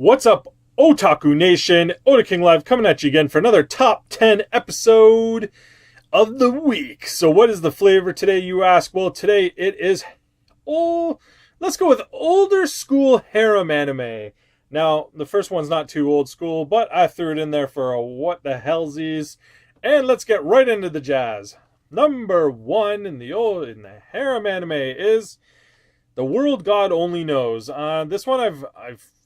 What's up, Otaku Nation? Oda King Live coming at you again for another top 10 episode of the week. So what is the flavor today, you ask? Well, today it is, let's go with older school harem anime. Now, the first one's not too old school, but I threw it in there for a what the hellsies. And let's get right into the jazz. Number one in the harem anime is The World God Only Knows. This one I've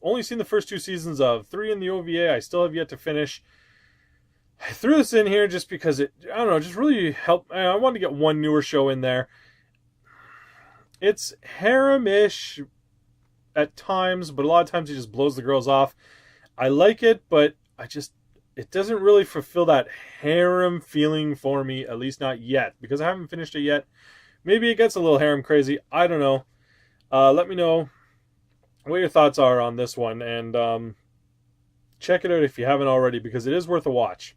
only seen the first two seasons of. 3 in the OVA. I still have yet to finish. I threw this in here just because it, I don't know, just really helped. I wanted to get one newer show in there. It's harem-ish at times, but a lot of times he just blows the girls off. I like it, but it doesn't really fulfill that harem feeling for me, at least not yet, because I haven't finished it yet. Maybe it gets a little harem crazy. I don't know. Let me know what your thoughts are on this one, and check it out if you haven't already, because it is worth a watch.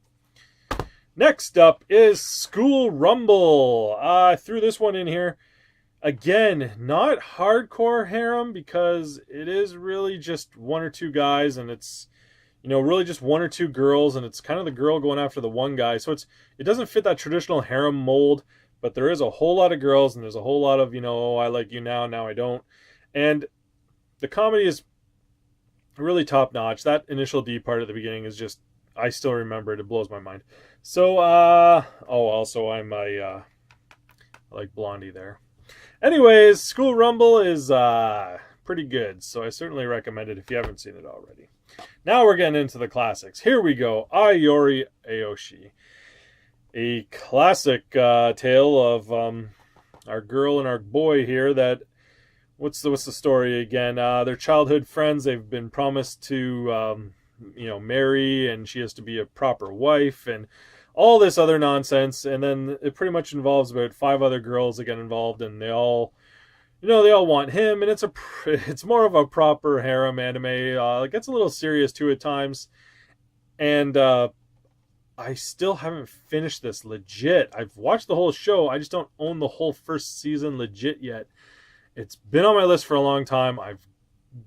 Next up is School Rumble. I threw this one in here. Again, not hardcore harem, because it is really just one or two guys, and it's, you know, really just one or two girls, and it's kind of the girl going after the one guy. So it doesn't fit that traditional harem mold, but there is a whole lot of girls, and there's a whole lot of, you know, oh, I like you now I don't. And the comedy is really top notch. That initial D part at the beginning is just, I still remember it. It blows my mind. So, also I like Blondie there. Anyways, School Rumble is pretty good, so I certainly recommend it if you haven't seen it already. Now we're getting into the classics. Here we go. Yuri Aoshi. A classic tale of our girl and our boy here that, what's the story again? They're childhood friends. They've been promised to, marry, and she has to be a proper wife, and all this other nonsense. And then it pretty much involves about 5 other girls that get involved, and they all want him, and it's more of a proper harem anime. It gets a little serious too at times, and I still haven't finished this legit. I've watched the whole show. I just don't own the whole first season legit yet. It's been on my list for a long time. I've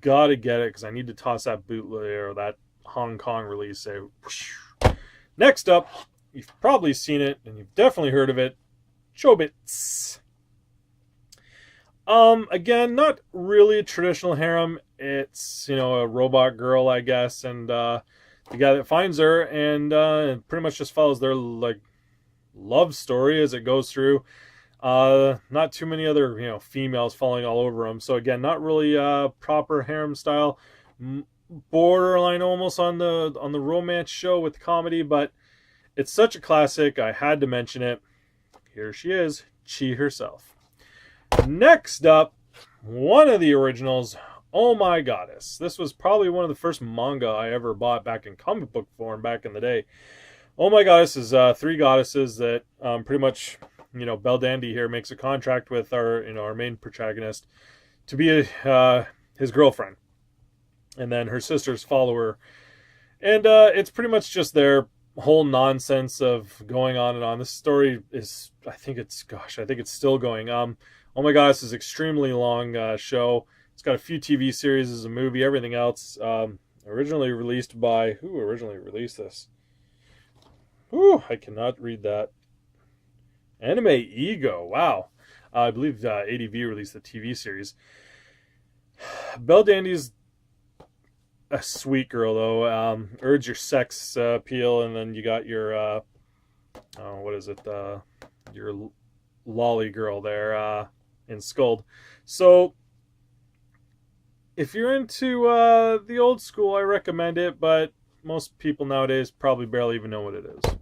got to get it because I need to toss that bootleg or that Hong Kong release out. Next up, you've probably seen it and you've definitely heard of it. Chobits. Again, not really a traditional harem. It's, a robot girl, I guess, and the guy that finds her, and it pretty much just follows their love story as it goes through. Not too many other females falling all over him. So again, not really proper harem style. Borderline almost on the romance show with comedy, but it's such a classic. I had to mention it. Here she is, Chi herself. Next up, one of the originals, Oh My Goddess. This was probably one of the first manga I ever bought back in comic book form back in the day. Oh My Goddess is 3 goddesses that pretty much, Belle Dandy here makes a contract with our main protagonist to be his girlfriend. And then her sisters follow her. And it's pretty much just their whole nonsense of going on and on. This story is, I think it's still going. Oh My Goddess is extremely long show. It's got a few TV series, a movie, everything else. Originally released by, who originally released this? Ooh, I cannot read that. Anime Ego, wow. I believe ADV released the TV series. Belle Dandy's a sweet girl, though. Urge your sex appeal, and then you got your, your lolly girl there in Skuld. So, if you're into the old school, I recommend it, but most people nowadays probably barely even know what it is.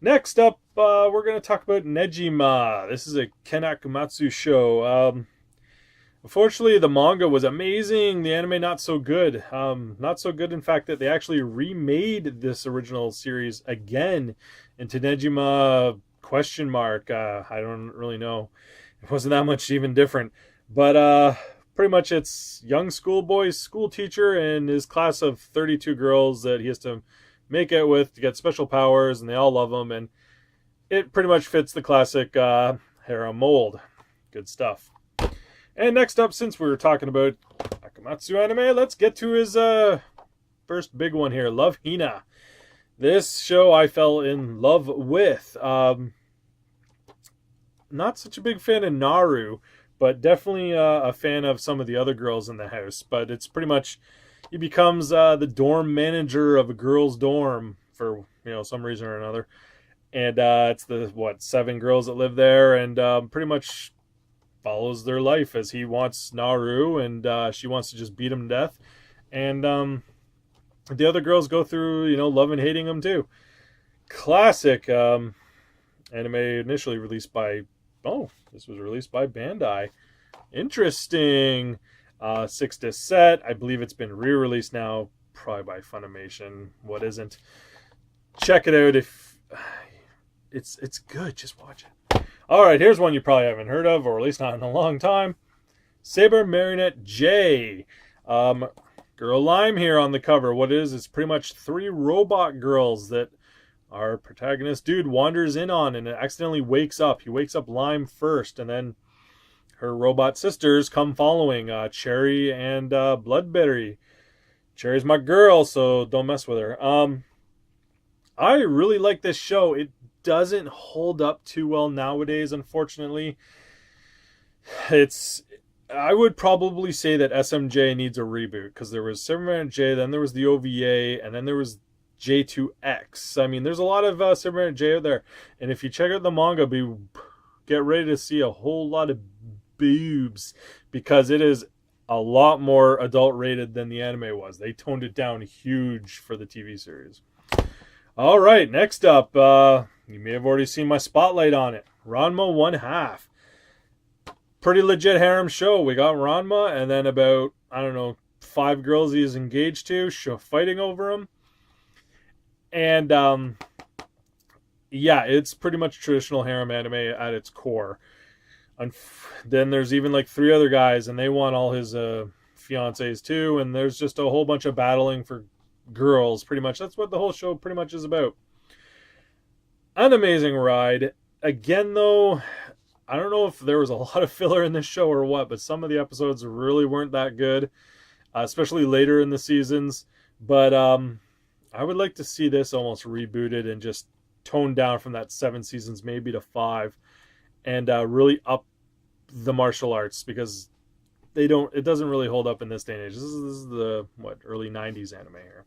Next up, we're going to talk about Nojima. This is a Kenakumatsu show. Unfortunately, the manga was amazing. The anime, not so good. Not so good, in fact, that they actually remade this original series again into Nojima ? I don't really know. It wasn't that much even different. But pretty much it's young schoolboy's school teacher and his class of 32 girls that he has to make out with to get special powers, and they all love him, and it pretty much fits the classic harem mold. Good stuff. And next up, since we were talking about Akamatsu anime, let's get to his first big one here. Love Hina. This show I fell in love with. Not such a big fan of Naru, but definitely a fan of some of the other girls in the house. But it's pretty much, he becomes the dorm manager of a girls' dorm for some reason or another. And it's the 7 girls that live there, and pretty much follows their life as he wants Naru, and she wants to just beat him to death. And the other girls go through, love and hating him too. Classic anime, initially released by, this was released by Bandai. Interesting. 6-disc set. I believe it's been re-released now, probably by Funimation. What isn't? Check it out if it's good. Just watch it. All right, here's one you probably haven't heard of, or at least not in a long time. Saber Marionette J. Girl Lime here on the cover. What it is, it's pretty much 3 robot girls that our protagonist dude wanders in on and accidentally wakes up. He wakes up Lime first, and then her robot sisters come following, Cherry and Bloodberry. Cherry's my girl, so don't mess with her. I really like this show. It doesn't hold up too well nowadays, unfortunately. I would probably say that SMJ needs a reboot, because there was Superman J, then there was the OVA, and then there was J2X. I mean, there's a lot of Superman J out there, and if you check out the manga, get ready to see a whole lot of boobs, because it is a lot more adult rated than the anime was. They toned it down huge for the TV series. All right, next up, you may have already seen my spotlight on it. Ranma 1/2. Pretty legit harem show. We got Ranma, and then about, 5 girls he's engaged to, fighting over him. And, yeah, it's pretty much traditional harem anime at its core. Then there's even 3 other guys, and they want all his fiancés too, and there's just a whole bunch of battling for girls, pretty much. That's what the whole show pretty much is about. An amazing ride. Again, though, I don't know if there was a lot of filler in this show or what, but some of the episodes really weren't that good, especially later in the seasons. But I would like to see this almost rebooted and just toned down from that 7 seasons, maybe to 5, and really up the martial arts, because it doesn't really hold up in this day and age. This is the early 90s anime here.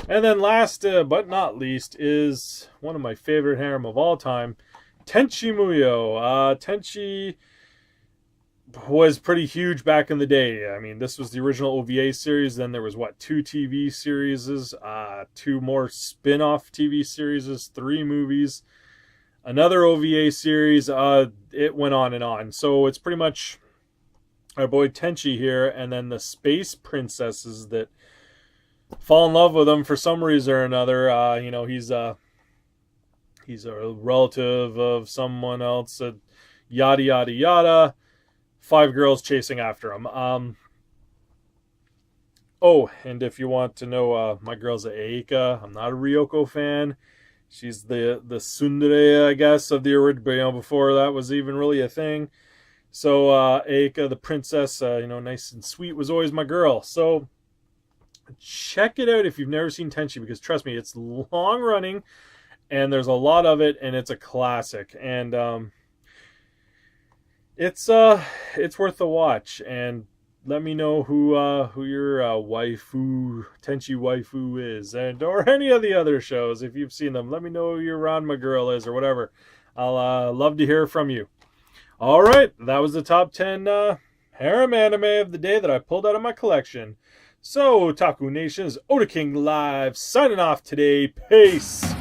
And then last but not least is one of my favorite harem of all time, Tenchi Muyo. Tenchi was pretty huge back in the day. I mean, this was the original OVA series. Then there was 2 TV series, 2 more spin-off TV series, 3 movies, another OVA series. It went on and on. So it's pretty much our boy Tenchi here, and then the space princesses that fall in love with him for some reason or another. He's a relative of someone else. Yada yada yada. 5 girls chasing after him. And if you want to know, my girl's a Eika. I'm not a Ryoko fan. She's the tsundere, I guess, of the original, before that was even really a thing. So Eika, the princess, nice and sweet, was always my girl. So check it out if you've never seen Tenchi, because trust me, it's long running, and there's a lot of it, and it's a classic, and it's worth a watch. And let me know who your waifu, Tenchi waifu is, or any of the other shows. If you've seen them, let me know who your Ranma girl is, or whatever. I'll love to hear from you. All right, that was the top 10 harem anime of the day that I pulled out of my collection. So, Otaku Nation's Oda King Live, signing off today. Peace!